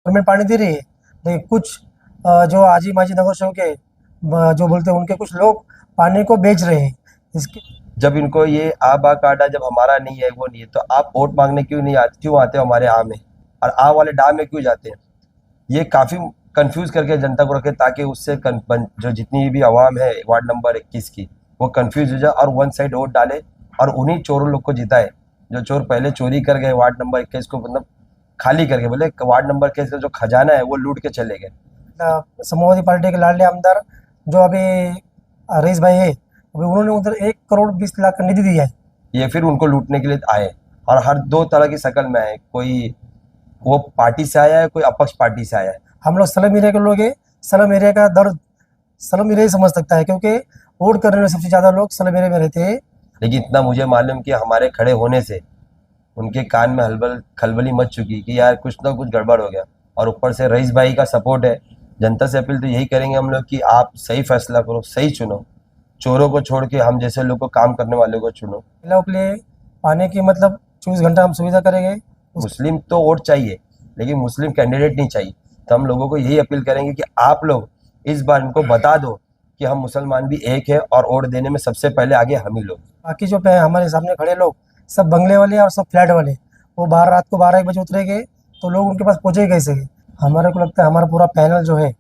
Government पानी दे रही है, लेकिन कुछ जो आजी माजी नगर सेवक है, जो बोलते हैं उनके कुछ लोग पानी को बेच रहे हैं। इसके जब इनको ये आ बा कार्ड है, जब हमारा नहीं है वो नहीं है, तो आप वोट मांगने क्यों आते हो हमारे आ में, और आ वाले डा में क्यों जाते हैं? ये काफी कंफ्यूज करके जनता को रखे, ताकि उससे जो जितनी भी आवाम है वार्ड नंबर 21 की, वो कंफ्यूज हो जाए और वन साइड वोट डाले और उन्हीं चोरों लोग को जिताए, जो चोर पहले चोरी कर गए वार्ड नंबर 21 को, मतलब खाली करके, बोले वार्ड नंबर 21 का जो खजाना है वो लूट के चले गए। समाजवादी पार्टी के लाडले आमदार जो अभी रईस भाई है, अभी उन्होंने उधर 1 करोड़ 20 लाख का निधि दिया है। ये फिर उनको लूटने के लिए आए, और हर दो तरह की शक्ल में आए, कोई वो पार्टी से आया है, कोई अपक्ष पार्टी से आया है। हम लोग सलम एरिया के लोग हैं, सलम एरिया का दर्द सलम एरिया ही समझ सकता है, क्योंकि वोट करने में सबसे ज़्यादा लोग सलम एरिया में रहते हैं। लेकिन इतना मुझे मालूम कि हमारे खड़े होने से उनके कान में हलबल खलबली मच चुकी कि यार कुछ ना कुछ गड़बड़ हो गया, और ऊपर से रईस भाई का सपोर्ट है। जनता से अपील तो यही करेंगे हम लोग कि आप सही फैसला करो, सही चुनो, चोरों को छोड़ के हम जैसे लोग को, काम करने वालों को चुनो। महिलाओं के लिए पानी की मतलब 24 घंटा हम सुविधा करेंगे। मुस्लिम तो वोट चाहिए, लेकिन मुस्लिम कैंडिडेट नहीं चाहिए। तो हम लोगों को यही अपील करेंगे कि आप लोग इस बार इनको बता दो कि हम मुसलमान भी एक है, और वोट देने में सबसे पहले आगे हम ही लोग। बाकी जो पे हमारे सामने खड़े लोग सब बंगले वाले और सब फ्लैट वाले, वो बाहर रात को 12-1 बजे उतरेंगे, तो लोग उनके पास पहुँचे कैसे? हमारे को लगता है हमारा पूरा पैनल जो है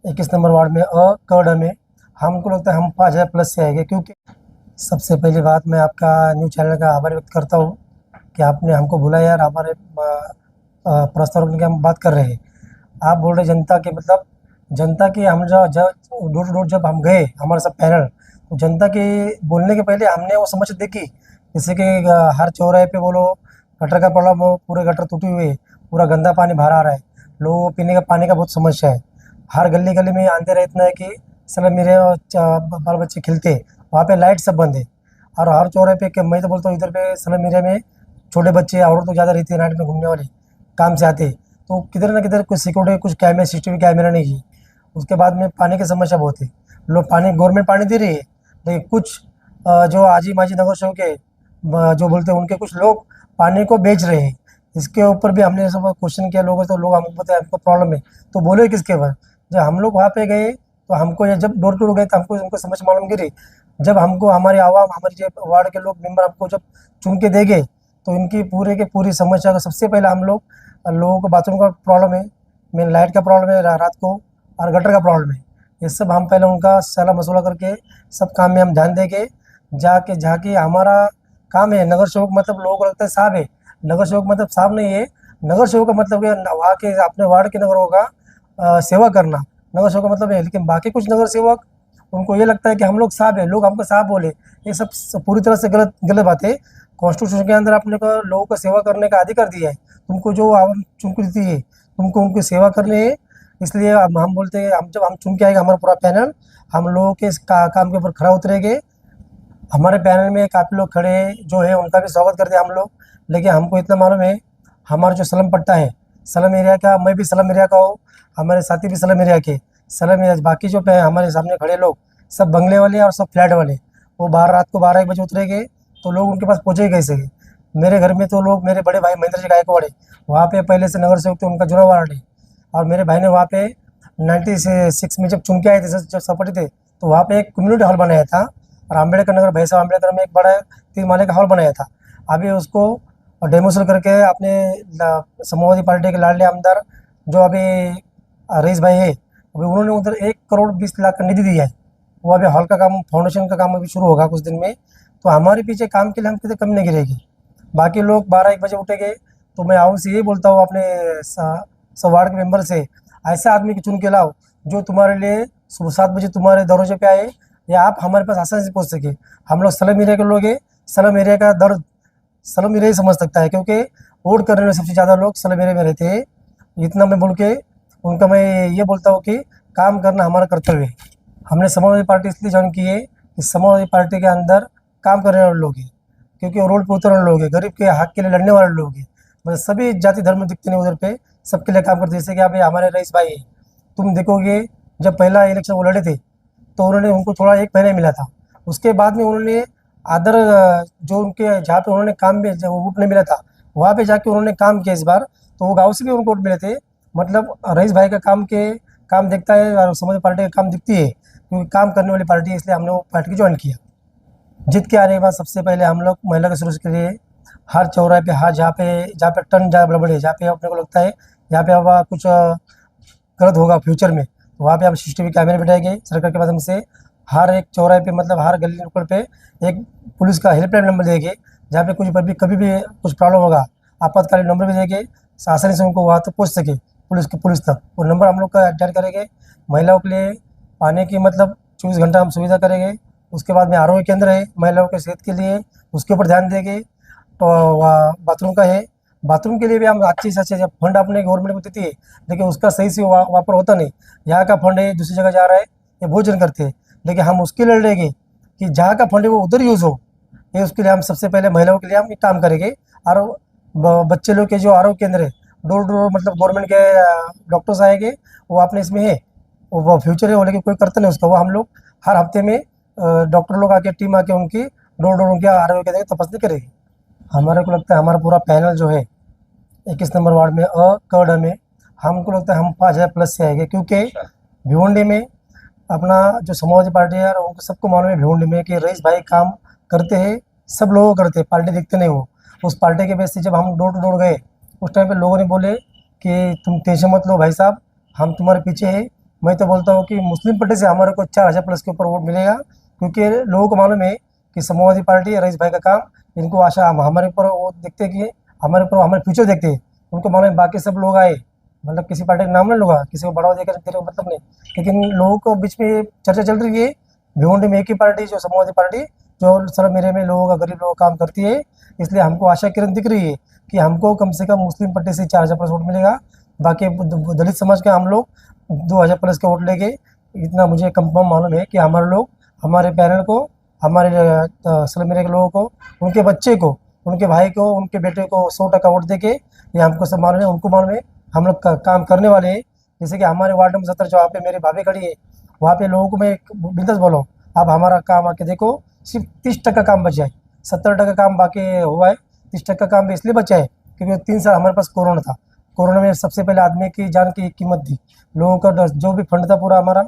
21 नंबर वार्ड में कड़ में, हमको लगता है हम 5,000+ से आएंगे। क्योंकि सबसे पहली बात, मैं आपका न्यूज़ चैनल का आभार व्यक्त करता हूँ कि आपने हमको बुलाया यार, हमारे प्रस्ताव रखने की हम बात कर रहे हैं। आप बोल रहे जनता के मतलब, जनता की हम जो डोर टू डोर जब हम गए हमारे सब पैनल, तो जनता के बोलने के पहले हमने वो समझ देखी, जैसे कि हर चौराहे पे बोलो गटर का प्रॉब्लम हो, पूरे गटर टूटे हुए, पूरा गंदा पानी बाहर आ रहा है, लोगों को पीने का पानी का बहुत समस्या है। हर गली गली में आंदे रहे, इतना है कि सब मेरे बाल बच्चे खेलते, वहाँ पे लाइट सब बंद है। और हर चौराहे पे मैं तो बोलता हूँ इधर पे सलम एरिया में छोटे बच्चे और तो ज़्यादा रहते हैं, नाइट में घूमने वाले काम से आते, तो किधर ना किधर कुछ सिक्योरिटी, कुछ कैमरे, सीसीटीवी कैमरा नहीं है। उसके बाद में पानी की समस्या बहुत है। लोग पानी, गवर्नमेंट पानी दे रही है, लेकिन कुछ जो आजी माजी नगर सेवक है, जो बोलते हैं उनके कुछ लोग पानी को बेच रहे हैं। इसके ऊपर भी हमने सब क्वेश्चन किया लोगों से, तो लोग हमको बताया हमको प्रॉब्लम है, तो बोले किसके ऊपर? जब हम लोग वहाँ पे गए तो हमको ये जब डोर टू डोर गए तो हमको उनको समझ मालूम गिरी। जब हमको हमारी आवाम, हमारे जो वार्ड के लोग मेंबर हमको जब चुन के देंगे, तो इनकी पूरे के पूरी समस्या का सबसे पहले हम लोगों को बाथरूम का प्रॉब्लम है, मेन लाइट का प्रॉब्लम है रात को, और गटर का प्रॉब्लम है। ये सब हम पहले उनका सलाह मशवरा करके सब काम में हम ध्यान देंगे। जाके हमारा काम है, नगर सेवक मतलब लोगों को लगता है साहब है, नगर सेवक मतलब साहब नहीं है। नगर सेवक का मतलब है वहाँ के अपने वार्ड के नगरों का सेवा करना, नगर सेवक का मतलब है। लेकिन बाकी कुछ नगर सेवक, उनको ये लगता है कि हम लोग साहब है, लोग हमको साहब बोले, ये सब पूरी तरह से गलत गलत बात है। कॉन्स्टिट्यूशन के अंदर आपने को लोगों को सेवा करने का अधिकार दिया है, तुमको जो आवाम चुन के देती है, तुमको उनकी सेवा करनी है। इसलिए हम बोलते हैं, हम जब हम चुन के आएगा हमारा पूरा पैनल, हम लोगों के इस काम के ऊपर खड़ा उतरेंगे। हमारे पैनल में काफ़ी लोग खड़े हैं जो है, उनका भी स्वागत करते हैं हम लोग। लेकिन हमको इतना मालूम है, हमारा जो सलम पट्टा है, सलम एरिया का, मैं भी सलम एरिया का हूँ, हमारे साथी भी सलम एरिया के, सलम एरिया बाकी जो पे हमारे सामने खड़े लोग सब बंगले वाले और सब फ्लैट वाले, वो बाहर रात को 12-1 बजे उतरेंगे, तो लोग उनके पास पहुँचे कैसे? मेरे घर में तो लोग, मेरे बड़े भाई महेंद्र जी गायकवाड़ है, वहाँ पे पहले से नगर सेवक थे, उनका जुड़ा वार्ड है। और मेरे भाई ने वहाँ पे 96 में जब चुन के आए थे, जब सपटी थे, तो वहाँ पे एक कम्युनिटी हॉल बनाया था, और अम्बेडकर नगर, भाई साहब अम्बेडकर में एक बड़ा 3 माले का हॉल बनाया था। अभी उसको डेमोसल करके अपने समाजवादी पार्टी के लाडले आमदार जो अभी रईस भाई है, अभी उन्होंने उधर 1 करोड़ 20 लाख का निधि दिया है। वो अभी हॉल का काम, फाउंडेशन का काम अभी शुरू होगा कुछ दिन में। तो हमारे पीछे काम के लिए हम कितने कमी नहीं गिरेगी। बाकी लोग 12-1 बजे उठेंगे, तो मैं आऊँ से यही बोलता हूँ अपने सब वार्ड के मेंबर से, ऐसा आदमी को चुन के लाओ जो तुम्हारे लिए सुबह 7 बजे तुम्हारे दरवाजे पे आए, या आप हमारे पास आसानी से पहुँच सके। हम लोग सलम एरिया के लोग हैं, सलम एरिया का दर्द सलम एरिया ही समझ सकता है, क्योंकि वोट करने में सबसे ज़्यादा लोग सलम एरिया में रहते हैं। इतना मैं बोल के उनका मैं ये बोलता हूँ कि काम करना हमारा कर्तव्य है। हमने समाजवादी पार्टी इसलिए ज्वाइन की है कि समाजवादी पार्टी के अंदर काम करने वाले लोग हैं, क्योंकि वो रोड पे उतरने वाले लोग हैं, गरीब के हक के लिए लड़ने वाले लोग हैं। मतलब सभी जाति धर्म दिखते नहीं उधर पे, सबके लिए काम करते हैं। जैसे कि अभी हमारे रईस भाई है, तुम देखोगे जब पहला इलेक्शन वो लड़े थे, तो उन्होंने, उनको थोड़ा 1 महीना मिला था। उसके बाद में उन्होंने अदर जो उनके जहाँ पे उन्होंने काम में जब वोट नहीं मिला था, वहाँ पे जाके उन्होंने काम किया इस बार, तो वो गाँव से भी उनको वोट मिले थे। मतलब रईस भाई का काम देखता है और समाजवादी पार्टी का काम दिखती है, क्योंकि काम करने वाली पार्टी है, इसलिए हमने वो पार्टी ज्वाइन किया। जीत के आने के बाद सबसे पहले हम लोग महिला के सुरक्षा के लिए हर चौराहे पे, हर जहाँ पे टर्न जहाँ गड़बड़ है, जहाँ पे अपने को लगता है यहाँ पे अब कुछ गलत होगा फ्यूचर में, तो वहाँ पे हम CCTV कैमरे बैठाएंगे सरकार के माध्यम से। हर एक चौराहे पे, मतलब हर गली नुक्कड़ पे एक पुलिस का हेल्पलाइन नंबर देंगे, जहाँ पे कुछ कभी भी कुछ प्रॉब्लम होगा, आपातकालीन नंबर भी देंगे, आसानी से उनको वहाँ तक पहुँच सके, पुलिस तक वो नंबर हम लोग का जारी करेंगे। महिलाओं के लिए पानी की मतलब 24 घंटा हम सुविधा करेंगे। उसके बाद में आरोग्य केंद्र है महिलाओं के सेहत के लिए, उसके ऊपर ध्यान देंगे। तो बाथरूम का है, बाथरूम के लिए भी हम अच्छी से अच्छे फंड अपने गवर्नमेंट को देती है, लेकिन उसका सही से वापर होता नहीं। यहाँ का फंड है दूसरी जगह जा रहा है, ये बहुत जन करते हैं, लेकिन हम उसके लिए लड़ेंगे कि जहाँ का फंड है वो उधर यूज़ हो। ये उसके लिए हम सबसे पहले महिलाओं के लिए हम ये काम करेंगे। और बच्चे लोग के जो आरोग्य केंद्र है, डोर डोर मतलब गवर्नमेंट के डॉक्टर्स आएंगे, वो अपने इसमें है, वो फ्यूचर है वो, लेकिन कोई करता नहीं उसका। वो हम लोग हर हफ्ते में डॉक्टर लोग आके, टीम आके उनकी डोर डोर उनके आरोग्य केंद्र की तपासनी करेगी। हमारे को लगता है हमारा पूरा पैनल जो है 21 नंबर वार्ड में क ड में, हमको लगता है हम 5,000 प्लस से आएंगे, क्योंकि भिवंडी में अपना जो समाजवादी पार्टी है, और उनको सबको मालूम है भिवंडी में कि रईस भाई काम करते हैं, सब लोग करते हैं, पार्टी दिखते नहीं वो। उस पार्टी के बेस से जब हम डोर टू डोर गए, उस टाइम पे लोगों ने बोले कि तुम टेंशन मत लो भाई साहब, हम तुम्हारे पीछे हैं। मैं तो बोलता हूँ कि मुस्लिम पार्टी से हमारे को 4,000 प्लस के ऊपर वोट मिलेगा, क्योंकि लोगों को मालूम है कि समाजवादी पार्टी है, रईस भाई का काम, इनको आशा हमारे ऊपर वो देखते हैं कि हमारे ऊपर हमारे फ्यूचर देखते हैं। उनको मालूम है बाकी सब लोग आए, मतलब किसी पार्टी का नाम नहीं लूँगा, किसी को बढ़ावा देकर तेरे को मतलब नहीं, लेकिन लोगों को बीच में चर्चा चल रही है भिवंडी में एक ही पार्टी, जो समाजवादी पार्टी, जो सर मेरे में लोगों का, गरीब लोगों का काम करती है। इसलिए हमको आशा किरण दिख रही है कि हमको कम से कम मुस्लिम पार्टी से 4,000 प्लस वोट मिलेगा। बाकी दलित समाज का हम लोग 2,000 प्लस का वोट लेंगे। इतना मुझे कंफर्म मालूम है कि हमारे लोग हमारे पैनल को, हमारे सर मेरे के लोगों को, उनके बच्चे को, उनके भाई को, उनके बेटे को 100% वोट देके, ये हमको सब मालूम है, उनको मालूम है, हम लोग काम करने वाले हैं। जैसे कि हमारे वार्ड नंबर 17 जहाँ पे मेरी भाभी खड़ी है, वहाँ पे लोगों को मैं बिंदास बोलो, आप हमारा काम आके देखो, सिर्फ 30% काम बचा है, 70% काम बाकी हुआ है। 30% काम भी इसलिए बचा है क्योंकि 3 साल हमारे पास कोरोना था। कोरोना में सबसे पहले आदमी की जान की कीमत थी, लोगों का जो भी फंड था पूरा हमारा,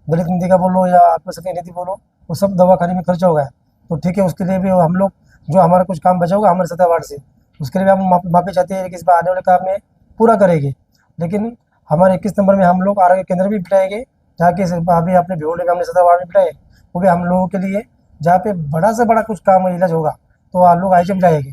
दलित निधि का बोलो या आत्मसहायता निधि बोलो, वो सब दवाखाने में खर्च हो गया। तो ठीक है, उसके लिए भी हम लोग, जो हमारा कुछ काम बचा होगा हमारे 17 वार्ड से, उसके लिए भी हम माफ़ी चाहते हैं कि इस बार आने वाले काम में पूरा करेंगे। लेकिन हमारे 21 नंबर में हम लोग आरोग्य केंद्र भी बिठाएंगे, जहाँ के अभी अपने भिवंडी में हमने 17 वार्ड में बिठाए, वो भी हम लोगों के लिए, जहाँ पे बड़ा से बड़ा कुछ काम इलाज होगा तो आप लोग आईएचएम जाएंगे।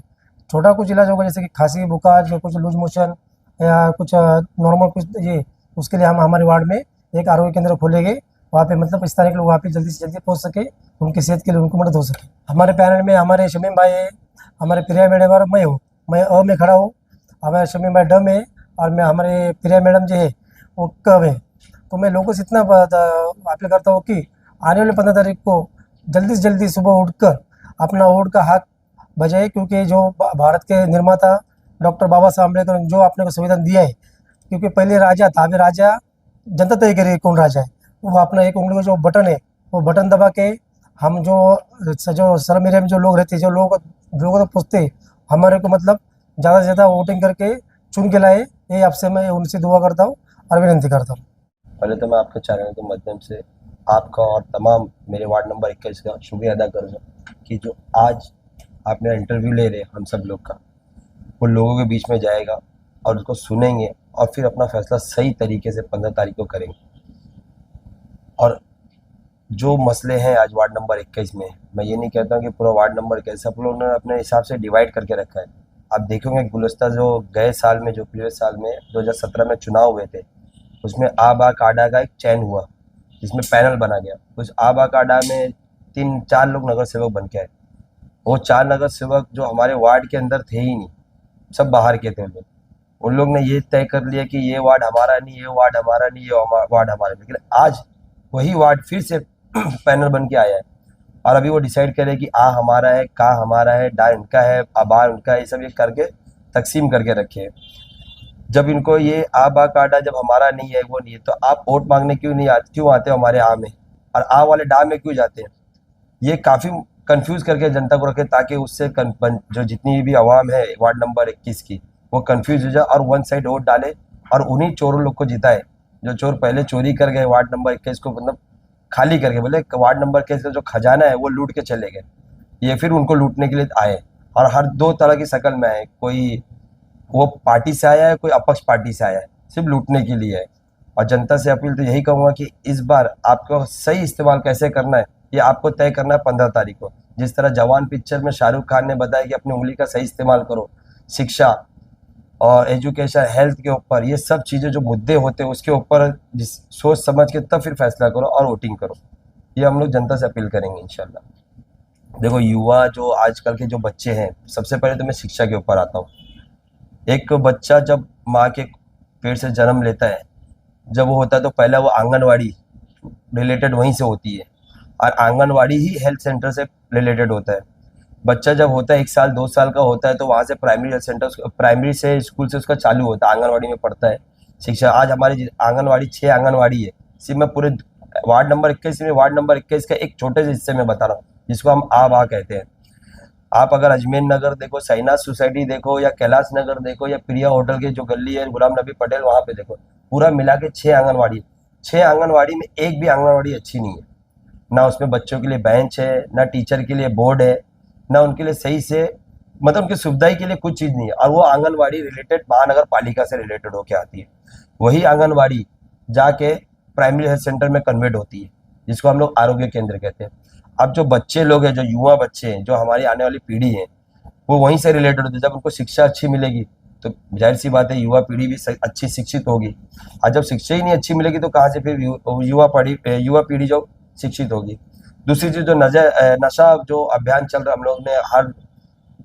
छोटा कुछ इलाज होगा जैसे कि खांसी बुखार, जो कुछ लूज मोशन या कुछ नॉर्मल कुछ, ये उसके लिए हम हमारे वार्ड में एक आरोग्य केंद्र खोलेंगे। वहाँ पे मतलब इस तरह के लोग वहाँ पे जल्दी से जल्दी पहुँच सके, उनकी सेहत के लिए उनको मदद हो सके। हमारे पैनल में हमारे शमीम भाई है, हमारे प्रिया मैडम और मैं हूँ, मैं अ में खड़ा हूँ, हमारे शमीम भाई ड में, और मैं हमारे प्रिया मैडम जो है वो क में। तो मैं लोगों से इतना अपील करता हूँ कि आने वाले 15 तारीख को जल्दी से जल्दी सुबह उठकर अपना वोट का हाथ बजाए, क्योंकि जो भारत के निर्माता डॉक्टर बाबा साहब अम्बेडकर ने जो अपने को संविधान दिया है, क्योंकि पहले राजा था, अभी राजा जनता तय करेगी कौन राजा है। वो अपना एक उंगली का जो बटन है, वो बटन दबा के हम जो सर मेरे में जो लोग रहते, जो लोगों को पूछते, हमारे को मतलब ज़्यादा से ज़्यादा वोटिंग करके चुन के लाए, ये आपसे मैं उनसे दुआ करता हूँ और विनती करता हूँ। पहले तो मैं आपके चैनल के माध्यम से आपका और तमाम मेरे वार्ड नंबर 21 का शुक्रिया अदा करूँगा कि जो आज आप मेरा इंटरव्यू ले रहे हैं हम सब लोग का, वो लोगों के बीच में जाएगा और उसको सुनेंगे और फिर अपना फैसला सही तरीके से 15 तारीख को करेंगे। और जो मसले हैं आज वार्ड नंबर 21 में, मैं ये नहीं कहता हूँ कि पूरा वार्ड नंबर 21 सब लोगों ने अपने हिसाब से डिवाइड करके रखा है। आप देखोगे गुलस्ता जो गए साल में, जो प्रीवियस साल में 2017 में चुनाव हुए थे, उसमें आबा काडा का एक चयन हुआ जिसमें पैनल बना गया। उस आबा काडा में 3-4 लोग नगर सेवक बन के आए। वो 4 नगर सेवक जो हमारे वार्ड के अंदर थे ही नहीं, सब बाहर के थे लोग। उन लोग ने ये तय कर लिया कि ये वार्ड हमारा नहीं, ये वार्ड हमारा नहीं, ये वार्ड हमारा नहीं। लेकिन आज वही वार्ड फिर से पैनल बन के आया है और अभी वो डिसाइड करे कि आ हमारा है, का हमारा है, डा इनका है, आबार उनका है, ये सब ये करके तकसीम करके रखे हैं। जब इनको ये आ बा काटा जब हमारा नहीं है, वो नहीं है, तो आप वोट मांगने क्यों आते हो हमारे आ में, और आ वाले डा में क्यों जाते हैं? ये काफ़ी कंफ्यूज करके जनता को रखे, ताकि उससे जो जितनी भी आवाम है वार्ड नंबर 21 की, वो कंफ्यूज हो जाए और वन साइड वोट डाले और उन्हीं चोरों लोग को जिताए जो चोर पहले चोरी कर गए वार्ड नंबर 21 को, मतलब खाली करके बोले वार्ड नंबर 21 का जो खजाना है वो लूट के चले गए। ये फिर उनको लूटने के लिए आए और हर दो तरह की शक्ल में आए, कोई वो पार्टी से आया है, कोई अपक्ष पार्टी से आया है, सिर्फ लूटने के लिए है। और जनता से अपील तो यही कहूँगा कि इस बार आपको सही इस्तेमाल कैसे करना है ये आपको तय करना है 15 तारीख को। जिस तरह जवान पिक्चर में शाहरुख खान ने बताया कि अपनी उंगली का सही इस्तेमाल करो, शिक्षा और एजुकेशन हेल्थ के ऊपर, ये सब चीज़ें जो मुद्दे होते हैं उसके ऊपर जिस सोच समझ के तब फिर फैसला करो और वोटिंग करो। ये हम लोग जनता से अपील करेंगे इंशाल्लाह। देखो युवा जो आजकल के जो बच्चे हैं, सबसे पहले तो मैं शिक्षा के ऊपर आता हूँ। एक बच्चा जब माँ के पेट से जन्म लेता है, जब वो होता है तो पहला वो आंगनवाड़ी रिलेटेड वहीं से होती है और आंगनवाड़ी ही हेल्थ सेंटर से रिलेटेड होता है। बच्चा जब होता है 1 साल 2 साल का होता है तो वहाँ से प्राइमरी हेल्थ सेंटर, प्राइमरी से स्कूल से उसका चालू होता है, आंगनवाड़ी में पढ़ता है शिक्षा। आज हमारी आंगनवाड़ी 6 आंगनवाड़ी है, सिर्फ मैं पूरे वार्ड नंबर 21 में, वार्ड नंबर 21 का एक छोटे से हिस्से में बता रहा हूँ जिसको हम आ कहते हैं। आप अगर अजमेर नगर देखो, साईनाथ सोसाइटी देखो, या कैलाश नगर देखो, या प्रिया होटल के जो गली है गुलाम नबी पटेल वहाँ पे देखो, पूरा मिला के 6 आंगनवाड़ी। 6 आंगनवाड़ी में एक भी आंगनवाड़ी अच्छी नहीं है, ना उसमें बच्चों के लिए बेंच है, ना टीचर के लिए बोर्ड है, ना उनके लिए सही से, मतलब उनकी सुविधा के लिए कुछ चीज़ नहीं है। और वो आंगनवाड़ी रिलेटेड महानगर पालिका से रिलेटेड होके आती है। वही आंगनवाड़ी जाके प्राइमरी हेल्थ सेंटर में कन्वर्ट होती है, जिसको हम लोग आरोग्य केंद्र कहते हैं। अब जो बच्चे लोग हैं, जो युवा बच्चे हैं, जो हमारी आने वाली पीढ़ी है, वो वहीं से रिलेटेड होती है। जब उनको शिक्षा अच्छी मिलेगी तो जाहिर सी बात है युवा पीढ़ी भी अच्छी शिक्षित होगी। और जब शिक्षा ही नहीं अच्छी मिलेगी तो कहाँ से फिर युवा पीढ़ी जो शिक्षित होगी। दूसरी चीज़ जो नशा जो अभियान चल रहा है, हम लोग ने हर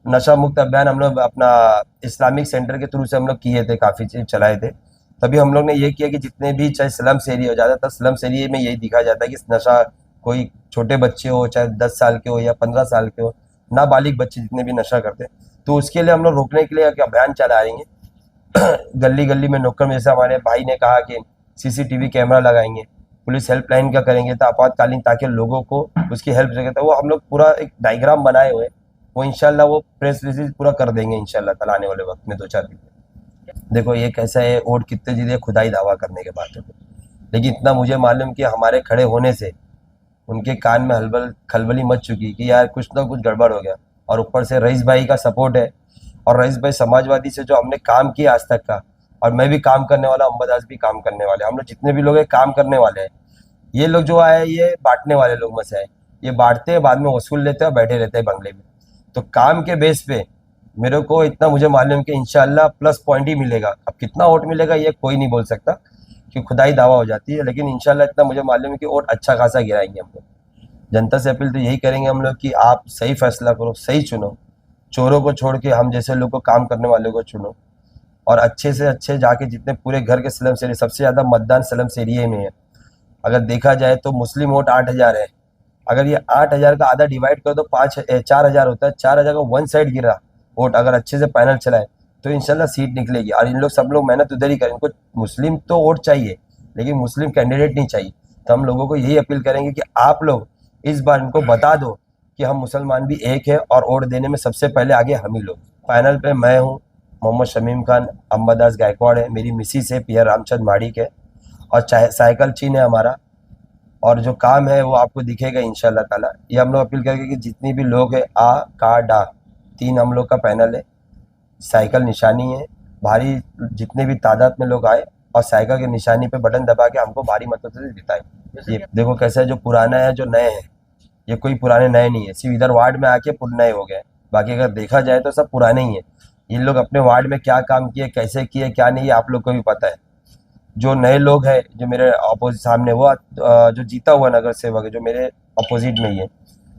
नशा मुक्त अभियान हम लोग अपना इस्लामिक सेंटर के थ्रू से हम लोग किए थे, काफ़ी चीज़ चलाए थे। तभी हम लोग ने ये किया कि जितने भी चाहे स्लम्स एरिया हो, ज़्यादातर स्लम्स एरिया में यही दिखा जाता है कि नशा कोई छोटे बच्चे हो, चाहे 10 साल के हो या 15 साल के हो, नाबालिग बच्चे जितने भी नशा करते हैं, तो उसके लिए हम लोग रोकने के लिए एक अभियान चलाएंगे। गली गली में नुक्कड़ में, जैसे हमारे भाई ने कहा कि सीसीटीवी कैमरा लगाएंगे, पुलिस हेल्पलाइन का करेंगे तो आपातकालीन, ताकि लोगों को उसकी हेल्प जगह। तो वो हम लोग पूरा एक डायग्राम बनाए हुए, वो इंशाल्लाह वो प्रेस रिलीज पूरा कर देंगे इंशाल्लाह ताला आने वाले वक्त में 2-4 दिन में। देखो ये कैसा है, वोट कितने जीते खुदाई दावा करने के बाद, लेकिन इतना मुझे मालूम कि हमारे खड़े होने से उनके कान में खलबली मच चुकी कि यार कुछ ना कुछ गड़बड़ हो गया। और ऊपर से रईस भाई का सपोर्ट है, और रईस भाई समाजवादी से जो हमने काम किया आज तक का, और मैं भी काम करने वाला, अम्बदास भी काम करने वाले, हम लोग जितने भी लोग हैं काम करने वाले हैं। ये लोग जो आए ये बांटने वाले लोग में से आए, ये बांटते हैं, बाद में वसूल लेते हैं और बैठे रहते हैं बंगले में। तो काम के बेस पे मेरे को इतना मुझे मालूम कि इंशाल्लाह प्लस पॉइंट ही मिलेगा। अब कितना वोट मिलेगा ये कोई नहीं बोल सकता कि खुदाई दावा हो जाती है, लेकिन इंशाल्लाह इतना मुझे मालूम है कि वोट अच्छा खासा गिराएंगे हम लोग। जनता से अपील तो यही करेंगे हम लोग कि आप सही फैसला करो, सही चुनो, चोरों को छोड़ के हम जैसे लोग को, काम करने वालों को चुनो, और अच्छे से अच्छे जाके जितने पूरे घर के स्लम्स एरिया, सबसे ज़्यादा मतदान स्लम्स एरिया में है। अगर देखा जाए तो मुस्लिम वोट 8,000 है, अगर ये 8,000 का आधा डिवाइड करो तो 4,000 होता है। 4,000 का वन साइड गिरा वोट, अगर अच्छे से पैनल चलाए तो इंशाल्लाह सीट निकलेगी। और इन लोग सब लोग मेहनत उधर ही करें, इनको मुस्लिम तो वोट चाहिए लेकिन मुस्लिम कैंडिडेट नहीं चाहिए। तो हम लोगों को यही अपील करेंगे कि आप लोग इस बार इनको बता दो कि हम मुसलमान भी एक है और वोट देने में सबसे पहले आगे हम ही लोग। पैनल पे मैं हूँ, मोहम्मद शमीम खान, अम्बादास गायकवाड़ है, मेरी मिसिस है पिया रामचंद माड़िक है, और चाहे साइकिल चीन है हमारा। और जो काम है वो आपको दिखेगा इंशाल्लाह ताला। ये हम लोग अपील करेंगे कि जितनी भी लोग हैं, आ का डा 3 हम लोग का पैनल है, साइकिल निशानी है, भारी जितने भी तादाद में लोग आए और साइकिल के निशानी पे बटन दबा के हमको भारी मतों से जिताए। ये देखो कैसा है, जो पुराना है जो नए हैं, ये कोई पुराने नए नहीं है, सिर्फ इधर वार्ड में आके नए हो गए, बाकी अगर देखा जाए तो सब पुराने ही है। इन लोग अपने वार्ड में क्या काम किए, कैसे किए, क्या नहीं, आप लोग को भी पता है। जो नए लोग हैं जो मेरे अपोजिट सामने, वो जो जीता हुआ नगर सेवक है जो मेरे अपोजिट में ही है,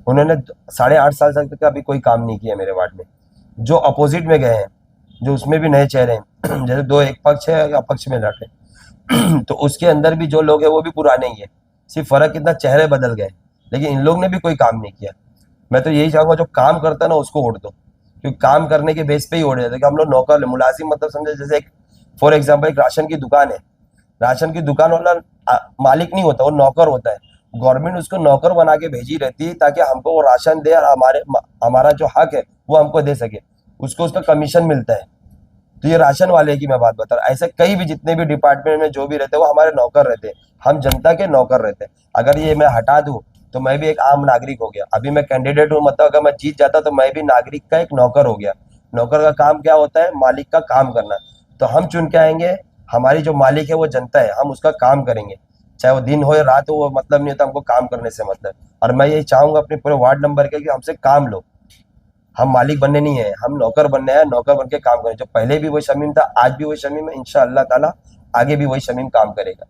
उन्होंने 8.5 साल तक अभी कोई काम नहीं किया मेरे वार्ड में। जो अपोजिट में गए हैं, जो उसमें भी नए चेहरे हैं, जैसे 2 एक पक्ष है, अपक्ष में लड़े तो उसके अंदर भी जो लोग हैं वो भी पुराने ही है, सिर्फ फर्क कितना चेहरे बदल गए, लेकिन इन लोग ने भी कोई काम नहीं किया। मैं तो यही चाहूँगा जो काम करता है ना उसको वोट दो, क्योंकि काम करने के बेस पे ही वोट देते हैं। हम लोग नौकर मुलाजिम, मतलब समझे, जैसे एक फॉर एग्जाम्पल एक राशन की दुकान है, राशन की दुकान वाला मालिक नहीं होता, वो नौकर होता है। गवर्नमेंट उसको नौकर बना के भेजी रहती है ताकि हमको वो राशन दे और हमारा जो हक है वो हमको दे सके, उसको उसका कमीशन मिलता है। तो ये राशन वाले की मैं बात बता रहा हूँ, ऐसे कई भी जितने भी डिपार्टमेंट में जो भी रहते हैं वो हमारे नौकर रहते हैं, हम जनता के नौकर रहते हैं। अगर ये मैं हटा दूं तो मैं भी एक आम नागरिक हो गया। अभी मैं कैंडिडेट हूँ, मतलब अगर मैं जीत जाता तो मैं भी नागरिक का एक नौकर हो गया। नौकर का काम क्या होता है? मालिक का काम करना। तो हम चुन के आएंगे, हमारी जो मालिक है वो जनता है, हम उसका काम करेंगे, चाहे वो दिन हो या रात हो, वो मतलब नहीं होता, हमको काम करने से मतलब। और मैं यही चाहूंगा अपने पूरे वार्ड नंबर के कि हमसे काम लो। हम मालिक बनने नहीं है, हम नौकर बनने हैं, नौकर बन के काम करें। जो पहले भी वही शमीम था, आज भी वही शमीम है, इंशाअल्लाह ताला आगे भी वही शमीम काम करेगा।